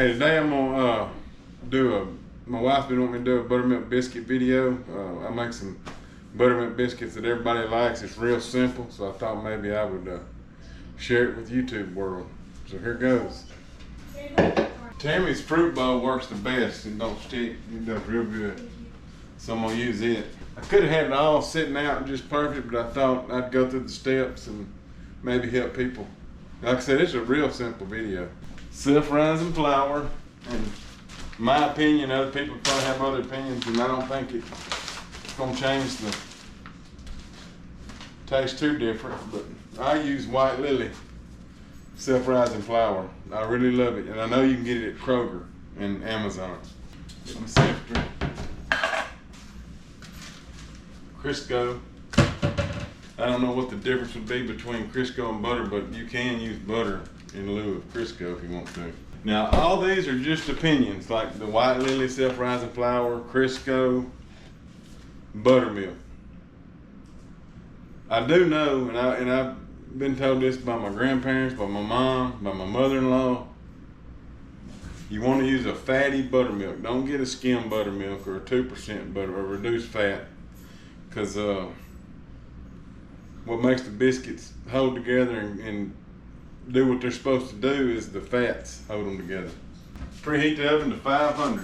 Hey, today I'm gonna my wife's been wanting me to do a buttermilk biscuit video. I make some buttermilk biscuits that everybody likes. It's real simple, so I thought maybe I would share it with YouTube world. So here goes. Tammy's fruit bowl works the best. It don't stick. It does real good. So I'm gonna use it. I could have had it all sitting out just perfect, but I thought I'd go through the steps and maybe help people. Like I said, it's a real simple video. Self-rising flour, and in my opinion, other people probably have other opinions, and I don't think it's gonna change the taste too different, but I use White Lily self-rising flour. I really love it, and I know you can get it at Kroger and Amazon. Get my sifter. Crisco. I don't know what the difference would be between Crisco and butter, but you can use butter in lieu of Crisco if you want to. Now, all these are just opinions, like the White Lily self-rising flour, Crisco, buttermilk. I do know, and I've been told this by my grandparents, by my mom, by my mother-in-law, you want to use a fatty buttermilk. Don't get a skim buttermilk or a 2% butter or reduced fat, because what makes the biscuits hold together and do what they're supposed to do is the fats hold them together. Preheat the oven to 500.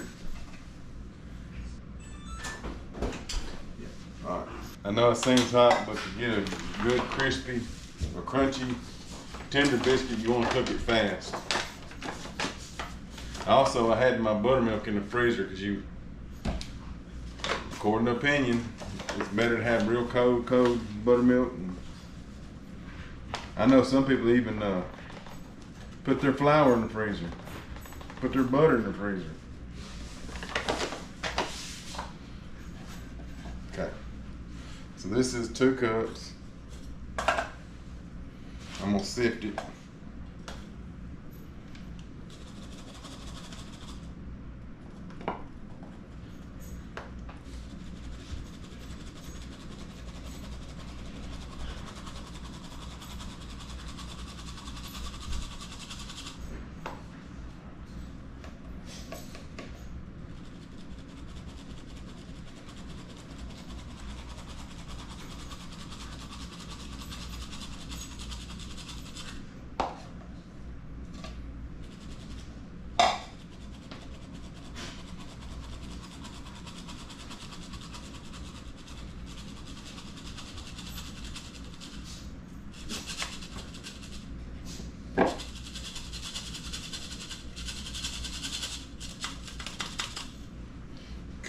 All right. I know it seems hot, but to get a good crispy or crunchy tender biscuit, you want to cook it fast. Also, I had my buttermilk in the freezer because according to opinion, it's better to have real cold buttermilk. And I know some people even put their flour in the freezer, put their butter in the freezer. Okay, so this is 2 cups. I'm gonna sift it.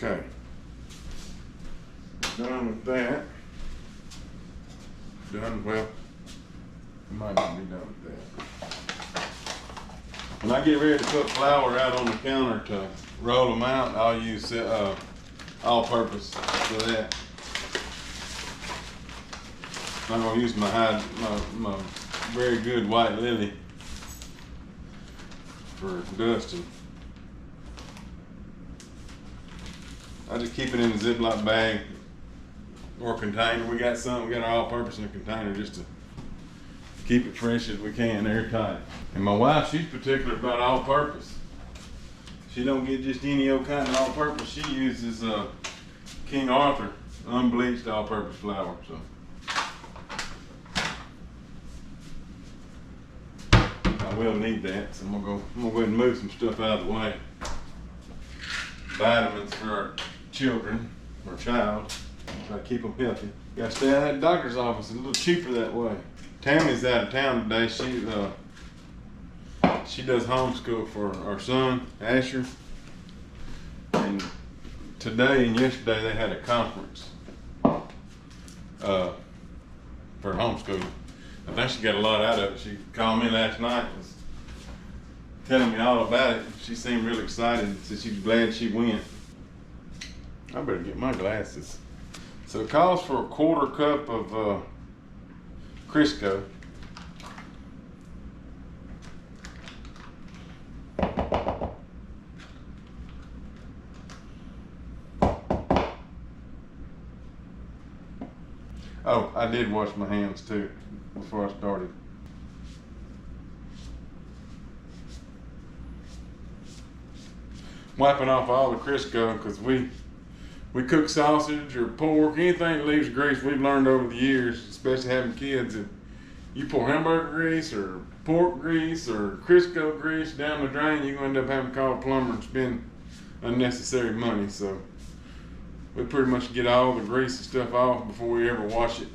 Okay, done with that. Done, well, might not be done with that. When I get ready to put flour out on the counter to roll them out, I'll use all-purpose for that. I'm gonna use my very good White Lily for dusting. I just keep it in a Ziploc bag or container. We got our all-purpose in a container just to keep it fresh as we can, airtight. And my wife, she's particular about all-purpose. She don't get just any old kind of all-purpose. She uses King Arthur unbleached all-purpose flour. So I will need that. So I'm gonna go ahead and move some stuff out of the way. Vitamins for our children, or child, try to keep them healthy. Gotta stay out of that doctor's office, it's a little cheaper that way. Tammy's out of town today. She does homeschool for our son, Asher. And today and yesterday they had a conference for homeschooling. I think she got a lot out of it. She called me last night and was telling me all about it. She seemed real excited, so she's glad she went. I better get my glasses. So it calls for a 1/4 cup of Crisco. Oh, I did wash my hands too before I started. wiping off all the Crisco, because we cook sausage or pork, anything that leaves grease. We've learned over the years, especially having kids, if you pour hamburger grease or pork grease or Crisco grease down the drain, you're going to end up having to call a plumber and spend unnecessary money. So we pretty much get all the grease and stuff off before we ever wash it.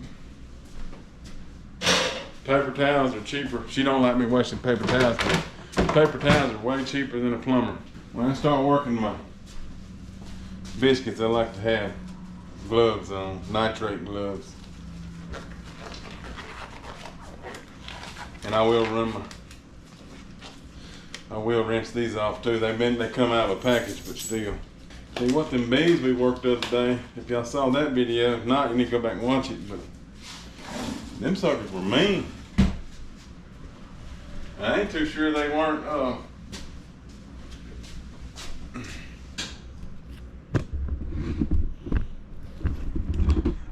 Paper towels are cheaper. She don't like me washing paper towels, but paper towels are way cheaper than a plumber. When I start working my biscuits, I like to have gloves on, nitrate gloves. And I will rinse these off too. They come out of a package, but still. See what them bees we worked the other day, if y'all saw that video, if not, you need to go back and watch it, but them suckers were mean. I ain't too sure they weren't,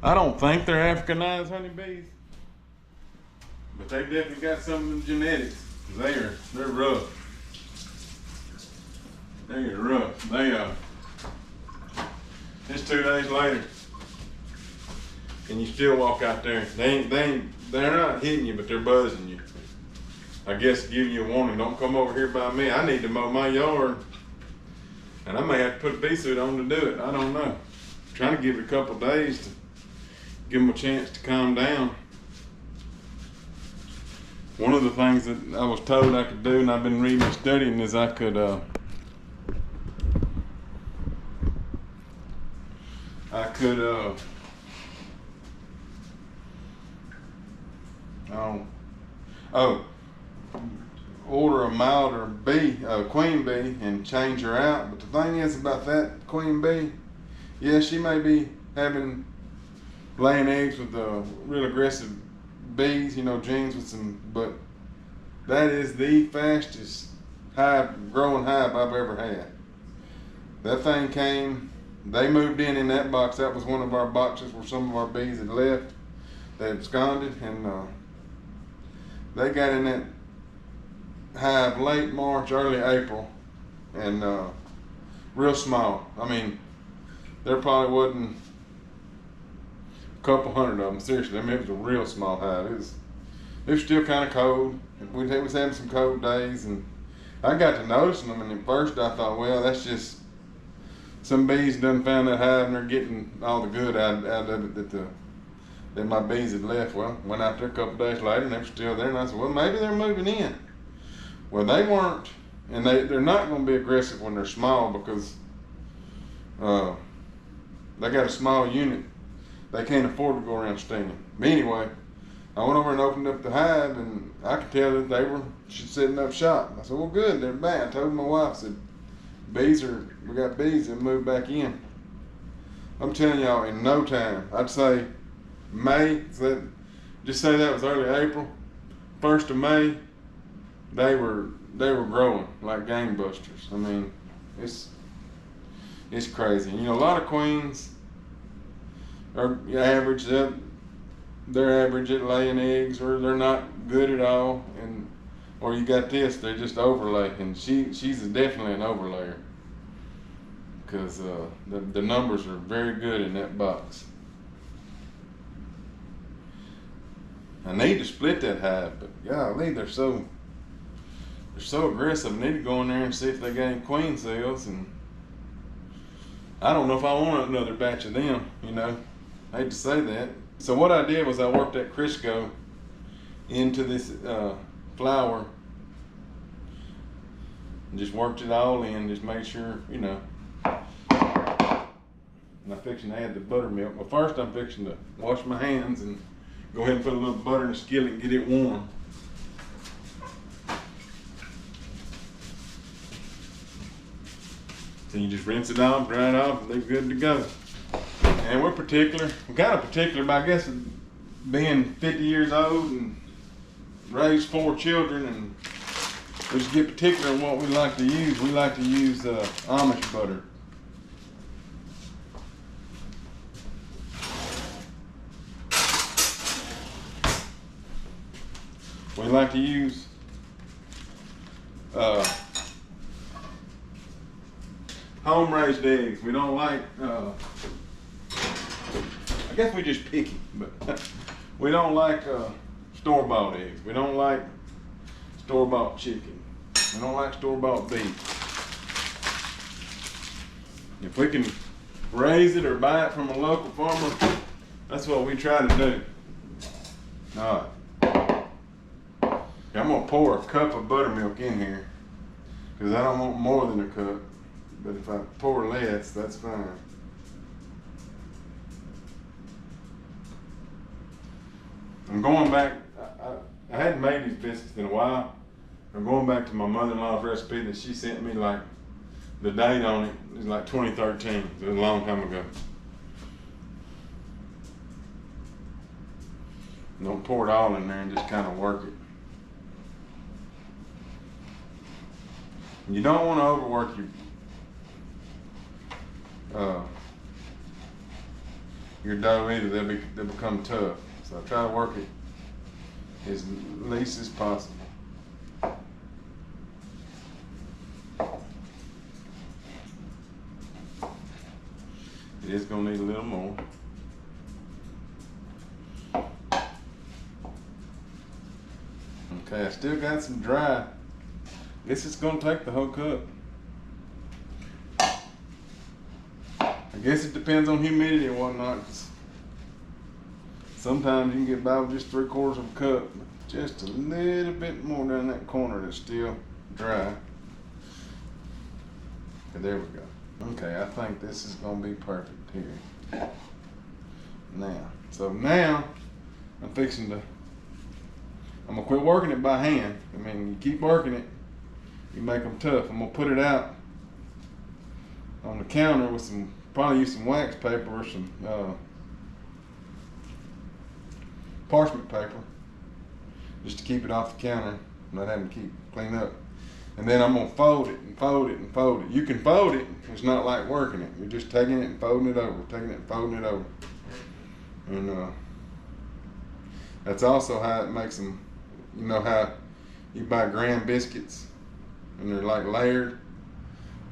I don't think they're Africanized honeybees, but they definitely got some of the genetics. They're rough. They're rough. It's 2 days later, and you still walk out there. They're not hitting you, but they're buzzing you. I guess giving you a warning, don't come over here by me. I need to mow my yard, and I may have to put a bee suit on to do it. I don't know. I'm trying to give it a couple days to give them a chance to calm down. One of the things that I was told I could do, and I've been reading and studying, is I could order a milder bee, a queen bee, and change her out. But the thing is about that queen bee, yeah, she may be laying eggs with real aggressive bees, genes with some, but that is the fastest growing hive I've ever had. That thing came, they moved in that box. That was one of our boxes where some of our bees had left. They absconded, and they got in that hive late March, early April, and real small. I mean, there probably wasn't a couple hundred of them. Seriously, I mean, it was a real small hive. It was still kind of cold. We was having some cold days, and I got to noticing them. And at first, I thought, well, that's just some bees done found that hive, and they're getting all the good out of it that my bees had left. Well, went out there a couple days later, and they were still there. And I said, well, maybe they're moving in. Well, they weren't, and they're not going to be aggressive when they're small, because they got a small unit. They can't afford to go around stinging. But anyway, I went over and opened up the hive, and I could tell that they were setting up shop. I said, well, good, they're back. I told my wife, I said, we got bees that moved back in. I'm telling y'all, in no time, I'd say May, just say that was early April, 1st of May, they were growing like gangbusters. I mean, it's crazy. And, a lot of queens are average. They're average at laying eggs, or they're not good at all. Or you got this, they just overlay, and she's definitely an overlayer, because the numbers are very good in that box. I need to split that hive, but golly, they're so aggressive. I need to go in there and see if they got any queen cells, and I don't know if I want another batch of them, I hate to say that. So what I did was I worked that Crisco into this flour, and just worked it all in, just made sure, and I'm fixing to add the buttermilk. Well, first I'm fixing to wash my hands and go ahead and put a little butter in the skillet and get it warm. So you just rinse it off, dry it off, and they're good to go. And we're particular, kind of particular, but I guess being 50 years old and raised 4 children, and we just get particular in what we like to use. We like to use Amish butter. We like to use home-raised eggs. We don't like, I guess we just picky, but we don't like store-bought eggs. We don't like store-bought chicken. We don't like store-bought beef. If we can raise it or buy it from a local farmer, that's what we try to do. All right. I'm gonna pour a cup of buttermilk in here because I don't want more than a cup. But if I pour less, that's fine. I'm going back. I hadn't made these biscuits in a while. I'm going back to my mother-in-law's recipe that she sent me. Like the date on it is like 2013. It was a long time ago. Don't pour it all in there and just kind of work it. You don't want to overwork your dough either. They'll become tough. So I try to work it as least as possible. It is going to need a little more. Okay, I still got some dry. Guess it's going to take the whole cup. I guess it depends on humidity and whatnot. Sometimes you can get by with just 3/4 of a cup, but just a little bit more down that corner that's still dry. Okay, there we go. Okay, I think this is going to be perfect here. Now I'm fixing to, I'm going to quit working it by hand. I mean, you keep working it, you make them tough. I'm going to put it out on the counter with some, probably use some wax paper or some parchment paper just to keep it off the counter, not having to keep clean up. And then I'm gonna fold it and fold it and fold it. You can fold it, it's not like working it. You're just taking it and folding it over, taking it and folding it over. And that's also how it makes them, you know how you buy graham biscuits and they're like layered?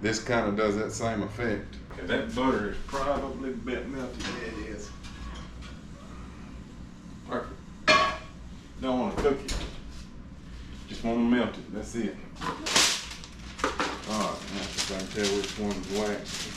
This kind of does that same effect. Okay, that butter is probably a bit melted. Yeah, it is. Perfect. Don't want to cook it. Just want to melt it. That's it. Alright, now I can tell which one's wax.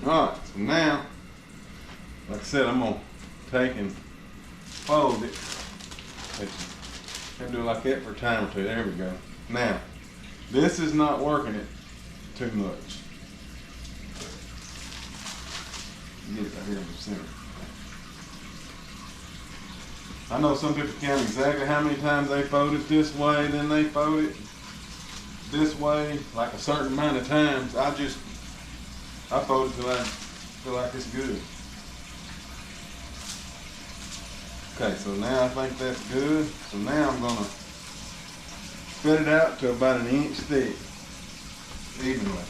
Alright, so now, like I said, I'm going to take and fold it. And do it like that for a time or two. There we go. Now, this is not working it too much. Get it right here in the center. I know some people count exactly how many times they fold it this way, then they fold it this way, like a certain amount of times. I fold it till I feel like it's good. Okay, so now I think that's good. So now I'm gonna spread it out to about 1 inch thick, evenly.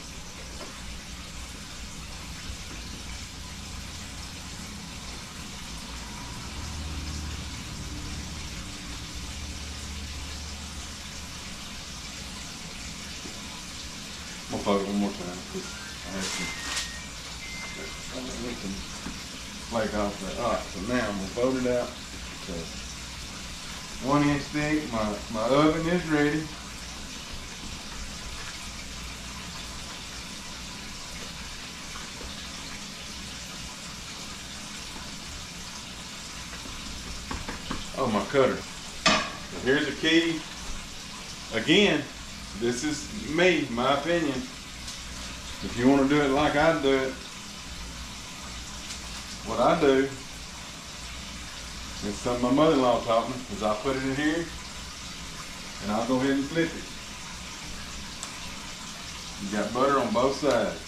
I'm gonna fold it one more time because I have some flake off there. Alright, so now I'm gonna fold it out to 1 inch thick. My oven is ready. Oh, my cutter. So here's a key. Again, this is me, my opinion. If you want to do it like I do it, what I do is something my mother-in-law taught me, is I'll put it in here and I'll go ahead and flip it. You got butter on both sides.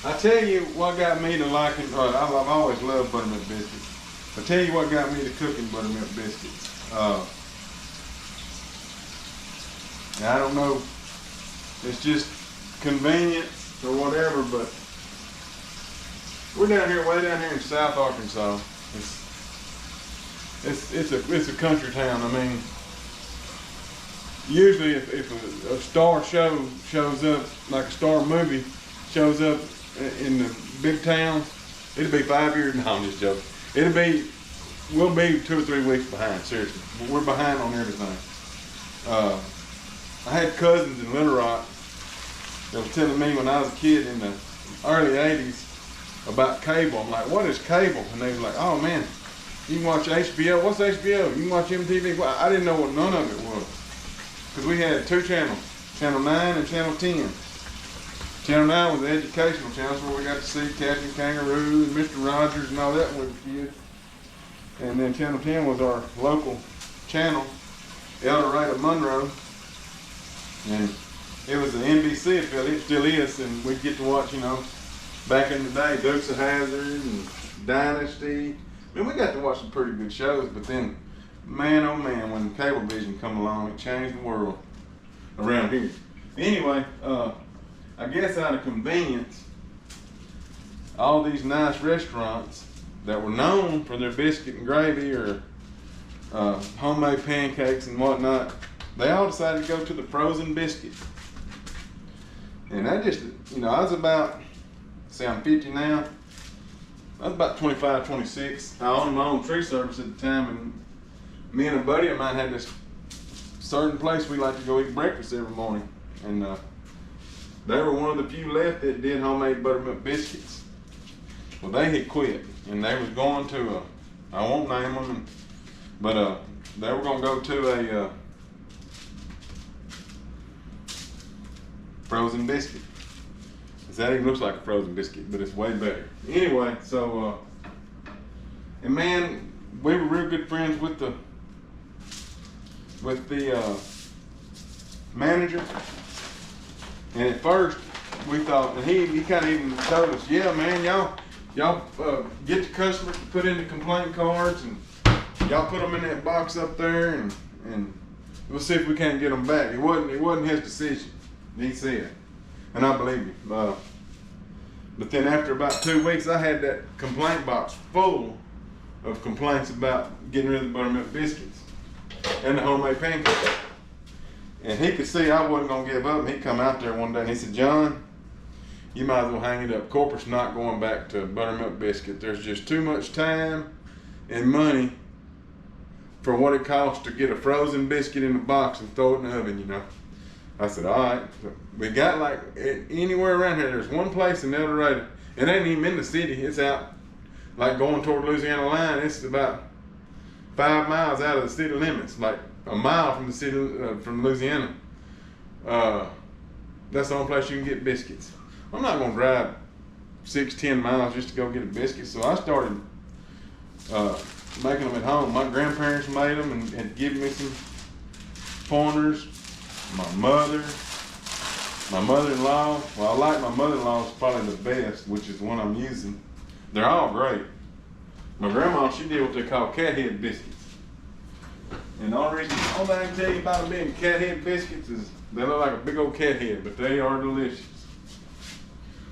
I tell you what got me to liking, I've always loved buttermilk biscuits. I tell you what got me to cooking buttermilk biscuits. I don't know, it's just convenience or whatever, but we're down here, way down here in South Arkansas. It's a country town. I mean, usually if a star show shows up, like a star movie shows up in the big towns, it'll be 5 years. No, I'm just joking. We'll be 2 or 3 weeks behind. Seriously, we're behind on everything. I had cousins in Little Rock that was telling me when I was a kid in the early '80s about cable. I'm like, what is cable? And they was like, oh man, you can watch HBO. What's HBO? You can watch MTV. Well, I didn't know what none of it was, because we had 2 channels, Channel 9 and Channel 10. Channel 9 was the educational channel, where we got to see Captain Kangaroo and Mr. Rogers and all that when we were kids. And then Channel 10 was our local channel, El Dorado Monroe. And it was an NBC affiliate, it still is, and we'd get to watch, you know, back in the day, Dukes of Hazzard and Dynasty. I mean, we got to watch some pretty good shows, but then, man, oh man, when Cablevision come along, it changed the world around here. Anyway, I guess out of convenience, all these nice restaurants that were known for their biscuit and gravy or homemade pancakes and whatnot, they all decided to go to the frozen biscuit. And I just, you know, I was about, say I'm 50 now, I was about 25, 26. I owned my own tree service at the time, and me and a buddy of mine had this certain place we like to go eat breakfast every morning. And they were one of the few left that did homemade buttermilk biscuits. Well, they had quit, and they was going to I won't name them, but they were going to go to a frozen biscuit. That even looks like a frozen biscuit, but it's way better. Anyway, so and man, we were real good friends with the manager. And at first we thought, and he kind of even told us, yeah man, y'all get the customers to put in the complaint cards, and y'all put them in that box up there, and we'll see if we can't get them back. It wasn't his decision, he said, and I believe him. But then after about 2 weeks, I had that complaint box full of complaints about getting rid of the buttermilk biscuits and the homemade pancakes. And he could see I wasn't gonna give up, and he come out there one day and he said, John, you might as well hang it up. Corporate's not going back to buttermilk biscuit. There's just too much time and money for what it costs to get a frozen biscuit in a box and throw it in the oven, you know. I said, all right. We got like anywhere around here. There's one place in El Dorado. It ain't even in the city. It's out like going toward Louisiana line. It's about 5 miles out of the city limits, like a mile from the city, from Louisiana. That's the only place you can get biscuits. I'm not gonna drive 6-10 miles just to go get a biscuit. So I started making them at home. My grandparents made them and had given me some pointers. My mother-in-law, well, I like my mother-in-law's probably the best, which is the one I'm using. They're all great. My grandma, she did what they call cat head biscuits. And the only thing I can tell you about them being cat head biscuits is they look like a big old cat head, but they are delicious.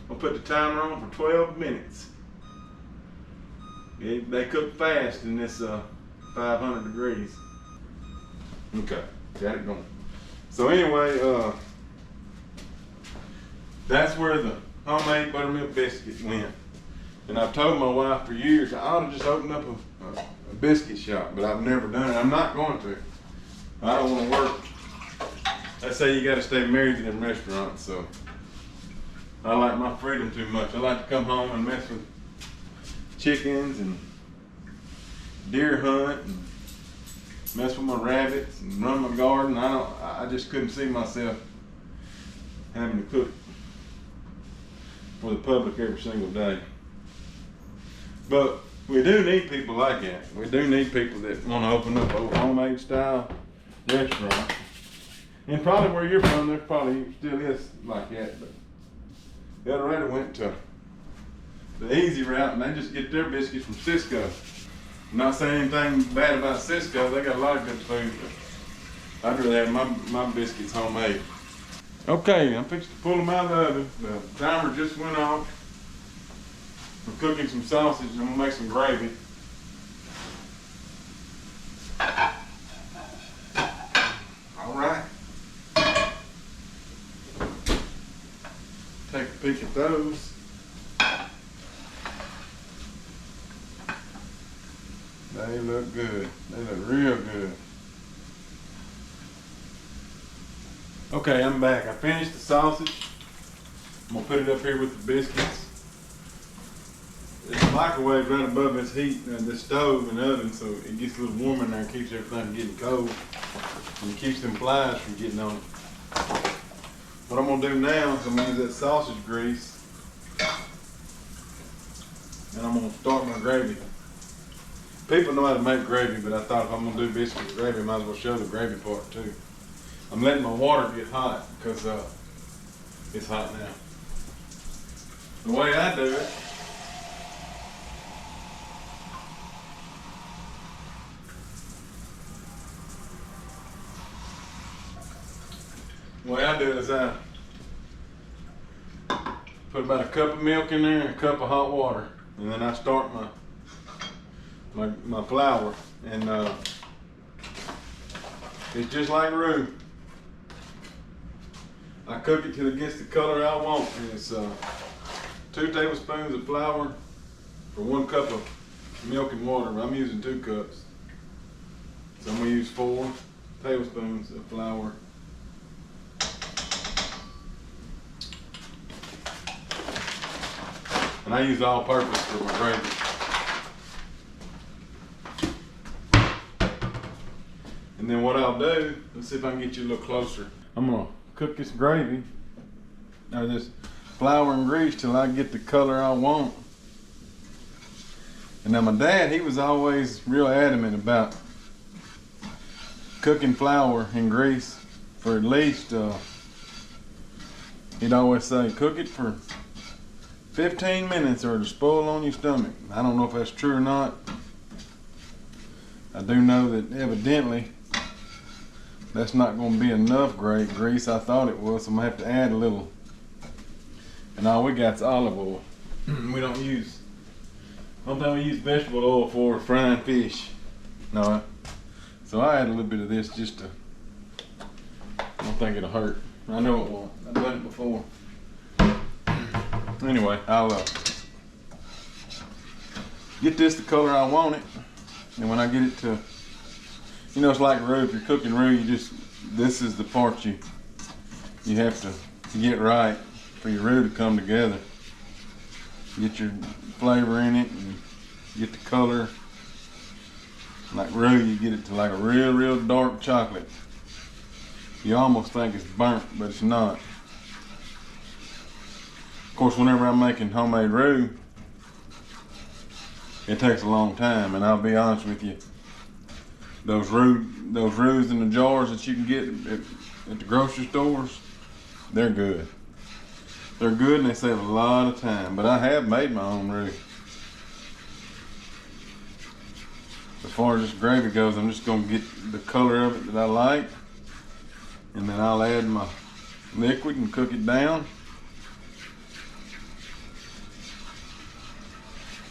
I'll put the timer on for 12 minutes. They cook fast in this 500 degrees. Okay, got it going. So anyway, that's where the homemade buttermilk biscuit went. And I've told my wife for years, I ought to just open up a biscuit shop, but I've never done it. I'm not going to. I don't want to work. They say you got to stay married to them restaurants, so I like my freedom too much. I like to come home and mess with chickens and deer hunt and mess with my rabbits and run my garden. I just couldn't see myself having to cook for the public every single day. But we do need people like that. We do need people that want to open up a homemade style restaurant. And probably where you're from, there probably still is like that. But El Dorado went to the easy route, and they just get their biscuits from Cisco. I'm not saying anything bad about Cisco, they got a lot of good food, but I'd rather have my biscuits homemade. Okay, I'm fixing to pull them out of the oven. The timer just went off. I'm cooking some sausage, and I'm gonna make some gravy. All right. Take a peek at those. They look good. They look real good. Okay, I'm back. I finished the sausage. I'm gonna put it up here with the biscuits. It's microwave right above its heat, the stove and oven, so it gets a little warm in there and keeps everything from getting cold. And it keeps them flies from getting on it. What I'm gonna do now is I'm gonna use that sausage grease, and I'm gonna start my gravy. People know how to make gravy, but I thought if I'm gonna do biscuit with gravy, I might as well show the gravy part too. I'm letting my water get hot because it's hot now. The way I do it, is I put about a cup of milk in there and a cup of hot water, and then I start my flour, and it's just like roux. I cook it till it gets the color I want, and it's 2 tablespoons of flour for 1 cup of milk and water. I'm using 2 cups, so I'm gonna use 4 tablespoons of flour. And I use all purpose for my gravy. And then what I'll do, let's see if I can get you a little closer. I'm gonna cook this gravy, or this flour and grease, till I get the color I want. And now my dad, he was always real adamant about cooking flour and grease for at least, he'd always say, cook it for 15 minutes or it'll spoil on your stomach. I don't know if that's true or not. I do know that evidently that's not going to be enough great grease. I thought it was, so I'm going to have to add a little. And all we got is olive oil. We don't use, I don't think we use vegetable oil for frying fish. No, so I add a little bit of this just to, I don't think it'll hurt. I know it won't. I've done it before. Anyway, I'll get this the color I want it, and when I get it to, you know, it's like roux. If you're cooking roux, this is the part you have to get right for your roux to come together. Get your flavor in it and get the color. Like roux, you get it to like a real dark chocolate. You almost think it's burnt, but it's not. Of course, whenever I'm making homemade roux, it takes a long time, and I'll be honest with you, those roux in the jars that you can get at the grocery stores, they're good. They're good and they save a lot of time, but I have made my own roux. As far as this gravy goes, I'm just gonna get the color of it that I like, and then I'll add my liquid and cook it down.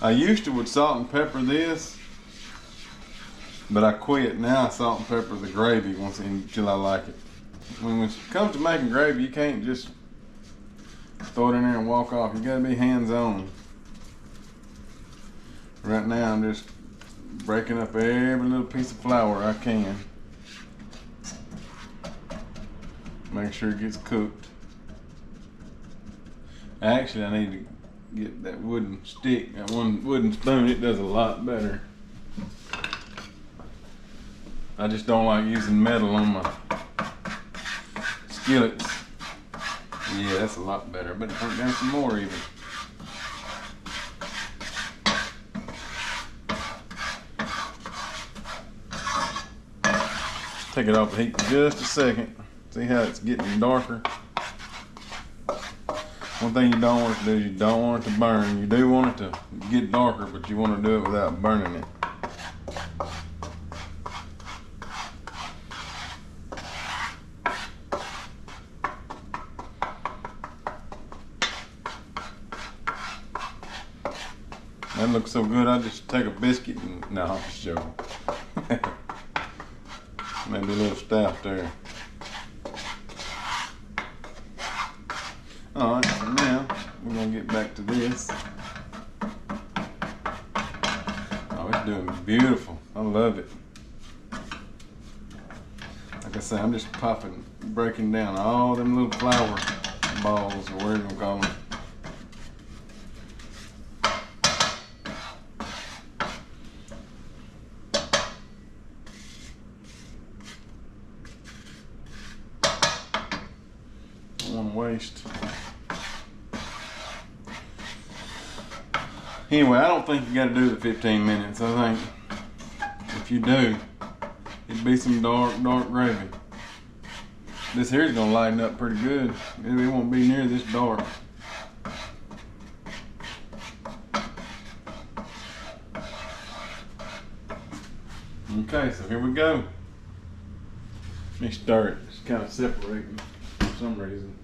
I used to would salt and pepper this, but I quit. Now I salt and pepper the gravy until I like it. When it comes to making gravy, you can't just throw it in there and walk off. You gotta be hands-on. Right now I'm just breaking up every little piece of flour I can. Make sure it gets cooked. Actually, I need to get that wooden stick, that one wooden spoon. It does a lot better. I just don't like using metal on my skillets. Yeah, that's a lot better. But put down some more even. Take it off the heat for just a second. See how it's getting darker? One thing you don't want it to do is you don't want it to burn. You do want it to get darker, but you want to do it without burning it. That looks so good, I just take a biscuit and, no, I'm just joking. Maybe a little staff there. Alright, so now we're going to get back to this. Oh, it's doing beautiful. I love it. Like I say, I'm just breaking down all them little flour balls, or whatever you want to call them. Waste. Anyway, I don't think you got to do the 15 minutes. I think if you do, it'd be some dark gravy. This here is gonna lighten up pretty good. It won't be near this dark. Okay, so here we go. Let me stir it. It's kind of separating for some reason.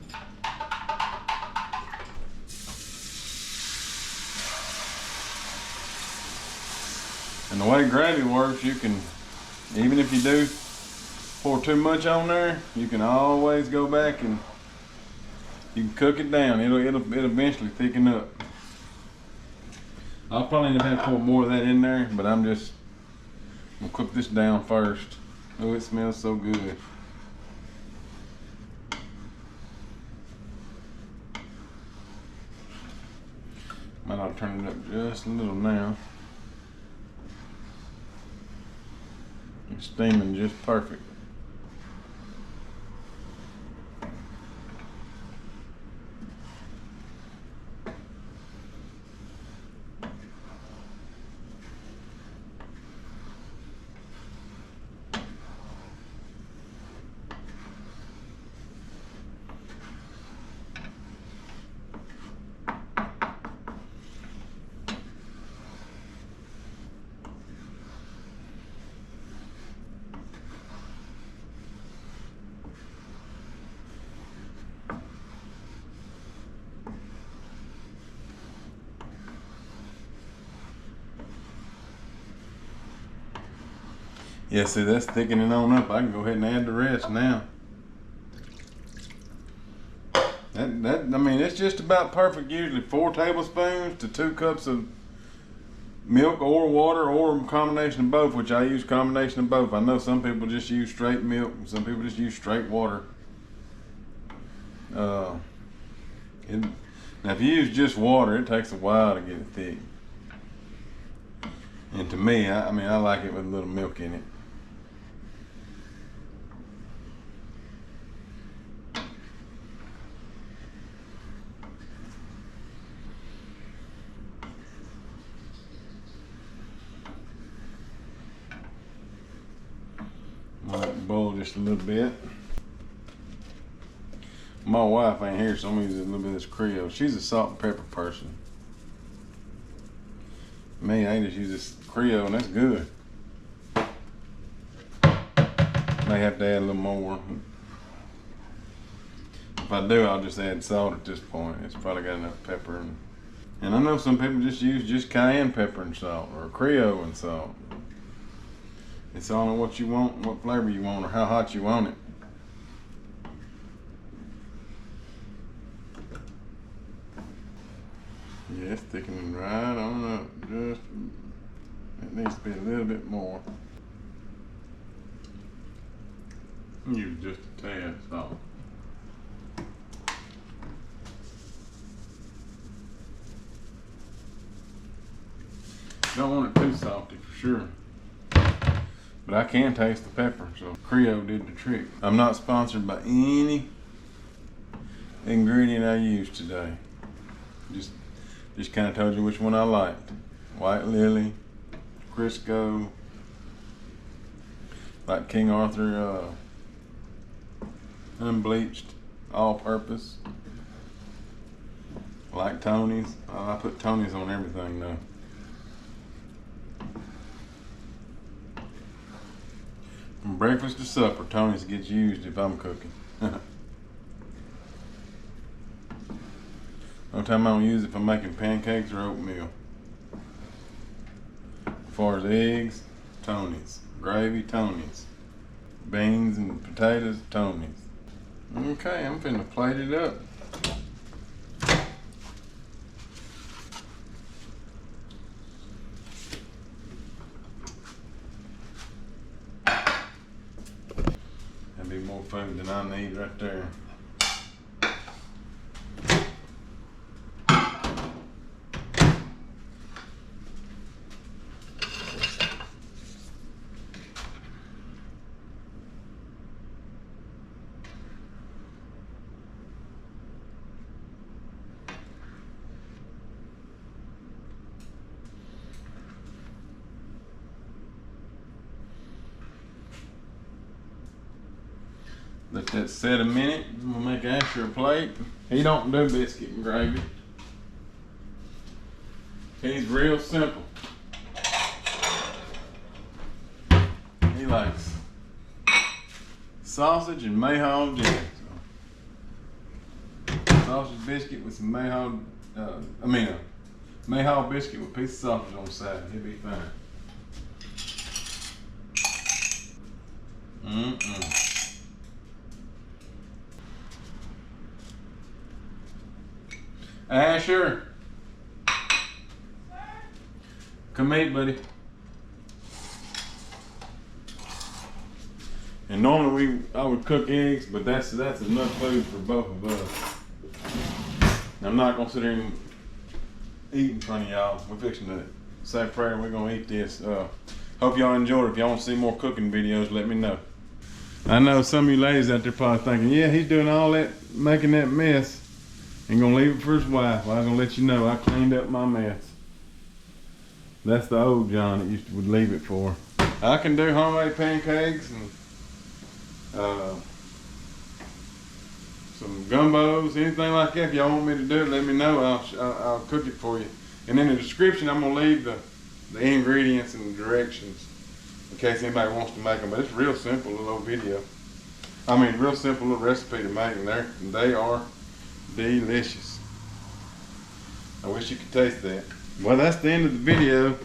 And the way gravy works, you can, even if you do pour too much on there, you can always go back and you can cook it down. It'll eventually thicken up. I'll probably end up having to pour more of that in there, but I'm gonna cook this down first. Oh, it smells so good. Might ought to turn it up just a little now. It's steaming just perfect. Yeah, see, that's thickening on up. I can go ahead and add the rest now. I mean, it's just about perfect. Usually 4 tablespoons to 2 cups of milk or water, or a combination of both, which I use a combination of both. I know some people just use straight milk, and some people just use straight water. Now, if you use just water, it takes a while to get it thick. And to me, I mean, I like it with a little milk in it. Boil just a little bit. My wife ain't here, so I'm gonna use a little bit of this Creole. She's a salt and pepper person. Me, I just use this Creole, and that's good. May have to add a little more. If I do, I'll just add salt at this point. It's probably got enough pepper. And I know some people just use just cayenne pepper and salt, or Creole and salt. It's all on what you want, what flavor you want, or how hot you want it. Yeah, it's thickening right on up. Just, it needs to be a little bit more. Use just a tad of salt. Don't want it too salty for sure. But I can taste the pepper, so Creole did the trick. I'm not sponsored by any ingredient I used today. Just kind of told you which one I liked. White Lily, Crisco, like King Arthur unbleached, all-purpose. I like Tony's. I put Tony's on everything though. From breakfast to supper, Tony's gets used if I'm cooking. No time I don't use it if I'm making pancakes or oatmeal. As far as eggs, Tony's. Gravy, Tony's. Beans and potatoes, Tony's. Okay, I'm finna plate it up. That'd be more food than I need right there. Let that set a minute. I'm gonna make Asher a plate. He don't do biscuit and gravy. He's real simple. He likes sausage and mayhaw jam. So, sausage biscuit with some mayhaw, mayhaw biscuit with a piece of sausage on the side. He'll be fine. Asher, come eat, buddy. And normally I would cook eggs, but that's enough food for both of us. I'm not gonna sit here and eat in front of y'all. We're fixing to say a prayer. We're gonna eat this. Hope y'all enjoyed it. If y'all want to see more cooking videos, let me know. I know some of you ladies out there probably thinking, yeah, he's doing all that, making that mess. And gonna leave it for his wife. Well, I'm gonna let you know I cleaned up my mess. That's the old John that would leave it for. I can do homemade pancakes and some gumbos, anything like that. If y'all want me to do it, let me know. I'll cook it for you. And in the description, I'm gonna leave the ingredients and the directions in case anybody wants to make them. But it's real simple, a little video. I mean, real simple little recipe to make, and they are delicious. I wish you could taste that. Well, that's the end of the video.